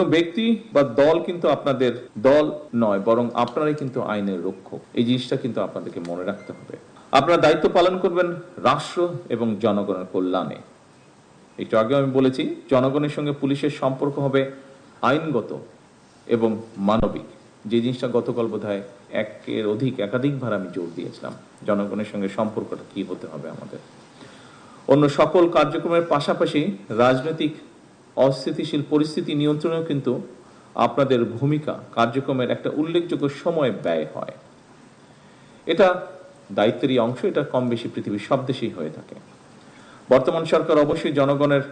কোনো ব্যক্তি বা দল কিন্তু আপনাদের দল নয়, বরং আপনারাই কিন্তু আইনের রক্ষক। এই জিনিসটা কিন্তু আপনাদেরকে মনে রাখতে হবে। আপনারা দায়িত্ব পালন করবেন রাষ্ট্র এবং জনগণের কল্যাণে। একটু আগে আমি বলেছি, জনগণের সঙ্গে পুলিশের সম্পর্ক হবে আইনগত এবং মানবিক। যে জিনিসটা গতকাল বোধহয় একাধিকবার আমি জোর দিয়েছিলাম, জনগণের সঙ্গে সম্পর্কটা কি হতে হবে আমাদের। অন্য সকল কার্যক্রমের পাশাপাশি রাজনৈতিক অস্থিতিশীল পরিস্থিতি নিয়ন্ত্রণেও কিন্তু আপনাদের ভূমিকা কার্যক্রমের একটা উল্লেখযোগ্য সময় ব্যয় হয়। এটা দায়িত্বেরই অংশ, এটা কম বেশি পৃথিবীর সব দেশেই হয়ে থাকে। বর্তমান সরকার অবশ্যই জনগণের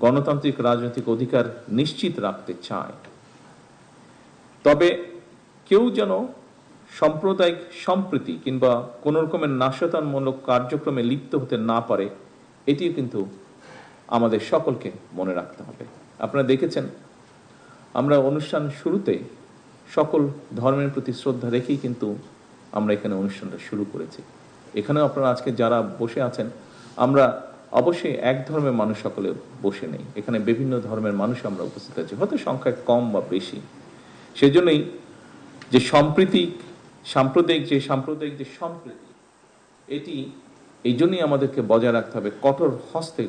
গণতান্ত্রিক রাজনৈতিক অধিকার নিশ্চিত রাখতে চায়, তবে কেউ যেন সাম্প্রদায়িক সম্প্রীতি কিংবা কোন রকমের নাশকতামূলক কার্যক্রমে লিপ্ত হতে না পারে, এটিও কিন্তু আমাদের সকলকে মনে রাখতে হবে। আপনারা দেখেছেন, আমরা অনুষ্ঠান শুরুতে সকল ধর্মের প্রতি শ্রদ্ধা রেখেই কিন্তু আমরা এখানে অনুষ্ঠানটা শুরু করেছি। এখানেও আপনারা আজকে যারা বসে আছেন, আমরা অবশ্যই এক ধর্মের মানুষ সকলে বসে নেই, এখানে বিভিন্ন ধর্মের মানুষ আমরা উপস্থিত আছি, হয়তো সংখ্যায় কম বা বেশি। সেজন্যই যে সাম্প্রদায়িক যে সম্প্রীতি, এটি এই জন্যই আমাদেরকে বজায় রাখতে হবে,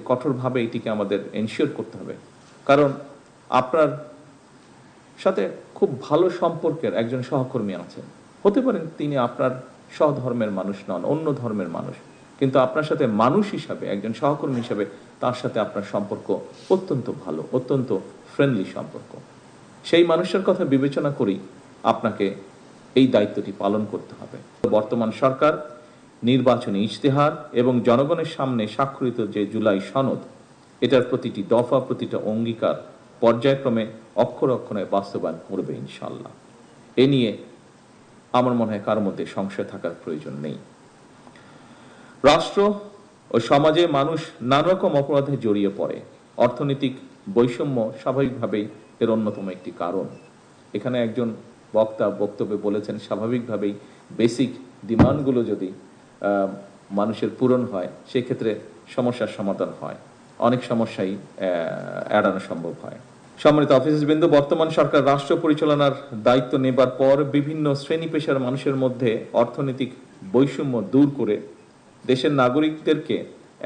কঠোরভাবে এটিকে আমাদের এনশিওর করতে হবে। কারণ আপনার সাথে খুব ভালো সম্পর্কের একজন সহকর্মী আছেন, হতে পারেন তিনি আপনার সহধর্মের মানুষ নন, অন্য ধর্মের মানুষ, কিন্তু আপনার সাথে মানুষ হিসাবে, একজন সহকর্মী হিসাবে তার সাথে আপনার সম্পর্ক অত্যন্ত ভালো, অত্যন্ত ফ্রেন্ডলি সম্পর্ক। সেই মানুষের কথা বিবেচনা করেই আপনাকে এই দায়িত্বটি পালন করতে হবে। বর্তমান সরকার নির্বাচনী ইশতেহার এবং জনগণের সামনে স্বাক্ষরিত যে জুলাই সনদ, এটার প্রতিটি দফা, প্রতিটা অঙ্গীকার পর্যায়ক্রমে অক্ষরে অক্ষরে বাস্তবায়ন করবে ইনশাআল্লাহ। এ নিয়ে আমার মনে হয় কারোর মধ্যে সংশয় থাকার প্রয়োজন নেই। রাষ্ট্র ও সমাজে মানুষ নানা রকম অপরাধে জড়িয়ে পড়ে। অর্থনৈতিক বৈষম্য স্বাভাবিকভাবেই এর অন্যতম একটি কারণ। এখানে একজন বক্তা বক্তব্যে বলেছেন, স্বাভাবিকভাবেই বেসিক ডিমান্ডগুলো যদি মানুষের পূরণ হয়, সেক্ষেত্রে সমস্যার সমাধান হয়, অনেক সমস্যাই এড়ানো সম্ভব হয়। সম্মানিত অফিসারবৃন্দ, বর্তমান সরকার রাষ্ট্র পরিচালনার দায়িত্ব নেবার পর বিভিন্ন শ্রেণী পেশার মানুষের মধ্যে অর্থনৈতিক বৈষম্য দূর করে দেশের নাগরিকদেরকে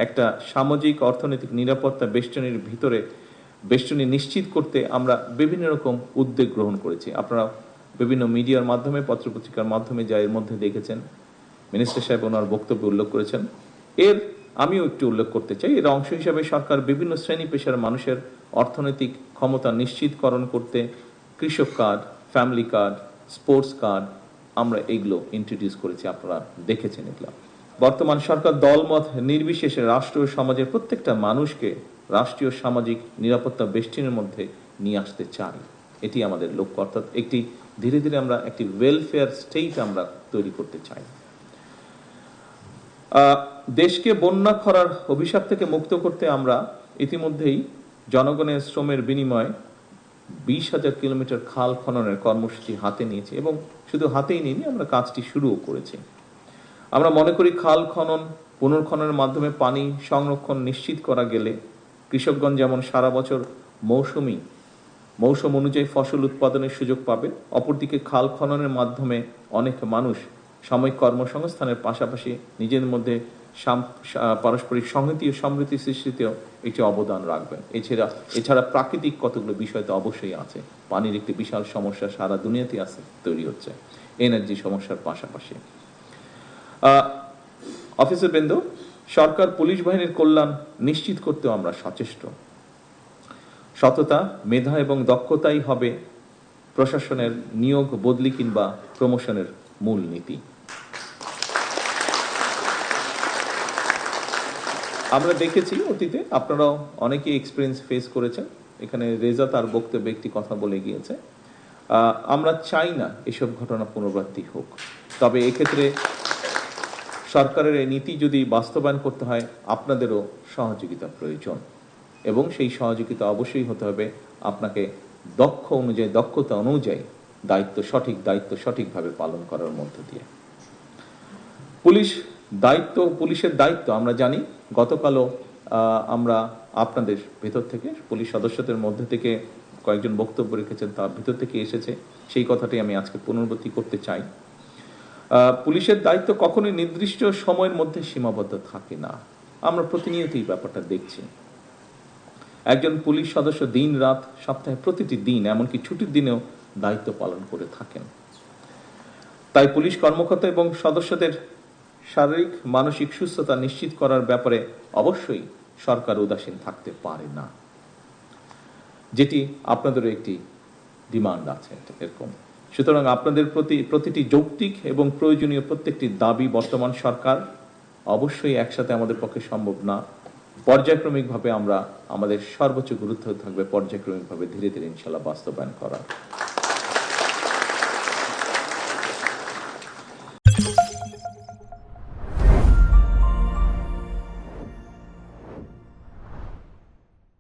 একটা সামাজিক অর্থনৈতিক নিরাপত্তা বেষ্টনী নিশ্চিত করতে আমরা বিভিন্ন রকম উদ্যোগ গ্রহণ করেছি। আপনারা বিভিন্ন মিডিয়ার মাধ্যমে, পত্রপত্রিকার মাধ্যমে যা এর মধ্যে দেখেছেন, মিনিস্টার সাহেব ওনার বক্তব্যে উল্লেখ করেছেন, আমিও একটু উল্লেখ করতে চাই। এর অংশ হিসাবে সরকার বিভিন্ন শ্রেণী পেশার মানুষের অর্থনৈতিক ক্ষমতা নিশ্চিতকরণ করতে কৃষক card, family card, sports card, আমরা এইগুলো ইন্ট্রোডিউস করেছি, আপনারা দেখেছেন এগুলো। বর্তমান সরকার দলমত নির্বিশেষে রাষ্ট্র ও সমাজের প্রত্যেকটা মানুষকে রাষ্ট্রীয় সামাজিক নিরাপত্তা বেষ্টনীর মধ্যে নিয়ে আসতে চাই, এটি আমাদের লক্ষ্য। অর্থাৎ ধীরে ধীরে আমরা একটি ওয়েলফেয়ার স্টেট আমরা তৈরি করতে চাই। দেশকে বন্যা খরার অভিশাপ থেকে মুক্ত করতে আমরা ইতিমধ্যেই জনগণের শ্রমের বিনিময়ে 20,000 কিলোমিটার খাল খননের কর্মসূচি হাতে নিয়েছি, এবং শুধু হাতেই নিইনি, আমরা কাজটি শুরুও করেছি। আমরা মনে করি খাল খনন পুনর্খননের মাধ্যমে পানি সংরক্ষণ নিশ্চিত করা গেলে কৃষকগণ যেমন সারা বছর মৌসুম অনুযায়ী ফসল উৎপাদনের সুযোগ পাবে, অপরদিকে খাল খননের মাধ্যমে অনেক মানুষ সাময়িক কর্মসংস্থানের পাশাপাশি নিজের মধ্যে পারস্পরিক সংহতি ও সমৃদ্ধি সৃষ্টিতেও একটি অবদান রাখবেন। এছাড়া প্রাকৃতিক কতগুলো বিষয় তো অবশ্যই আছে। পানির একটি বিশাল সমস্যা সারা দুনিয়াতে তৈরি হচ্ছে, এনার্জি সমস্যার পাশাপাশি। অফিসারবৃন্দ, সরকার পুলিশ বাহিনীর কল্যাণ নিশ্চিত করতেও আমরা সচেষ্ট। সততা, মেধা এবং দক্ষতাই হবে প্রশাসনের নিয়োগ, বদলি কিংবা প্রমোশনের মূল নীতি। আমরা দেখেছি অতীতে, আপনারাও অনেকেই এক্সপিরিয়েন্স ফেস করেছেন। এখানে রেজা তার বক্তব্যে একটি কথা বলে গিয়েছে, আমরা চাই না এসব ঘটনা পুনরাবৃত্তি হোক, তবে এক্ষেত্রে সরকারের এই নীতি যদি বাস্তবায়ন করতে হয়, আপনাদেরও সহযোগিতা প্রয়োজন, এবং সেই সহযোগিতা অবশ্যই হতে হবে আপনাকে দক্ষতা অনুযায়ী দায়িত্ব সঠিকভাবে পালন করার মধ্য দিয়ে। পুলিশের দায়িত্ব আমরা জানি। গতকালও আমরা আপনাদের ভেতর থেকে, পুলিশ সদস্যদের মধ্যে থেকে কয়েকজন বক্তব্য রেখেছেন তার ভিতর থেকে এসেছে, সেই কথাটি আমি আজকে পুনরাবৃত্তি করতে চাই। পুলিশের দায়িত্ব কখনোই নির্দিষ্ট সময়ের মধ্যে সীমাবদ্ধ থাকে না। আমরা প্রতিনিয়তই ব্যাপারটা দেখছি। একজন পুলিশ সদস্য দিন রাত সপ্তাহে প্রতিটি দিন, এমনকি ছুটির দিনেও দায়িত্ব পালন করে থাকেন। তাই পুলিশ কর্মকর্তা এবং সদস্যদের শারীরিক মানসিক সুস্থতা নিশ্চিত করার ব্যাপারে অবশ্যই সরকার উদাসীন থাকতে পারে না, যেটি আপনাদেরও একটি ডিমান্ড আছে এরকম। সুতরাং আপনাদের প্রতিটি যৌক্তিক এবং প্রয়োজনীয় প্রত্যেকটি দাবি বর্তমান সরকার অবশ্যই একসাথে আমাদের পক্ষে সম্ভব না, পর্যায়ক্রমিকভাবে আমরা আমাদের সর্বোচ্চ গুরুত্ব থাকবে পর্যায়ক্রমিকভাবে ধীরে ধীরে ইনশাল্লাহ বাস্তবায়ন করা।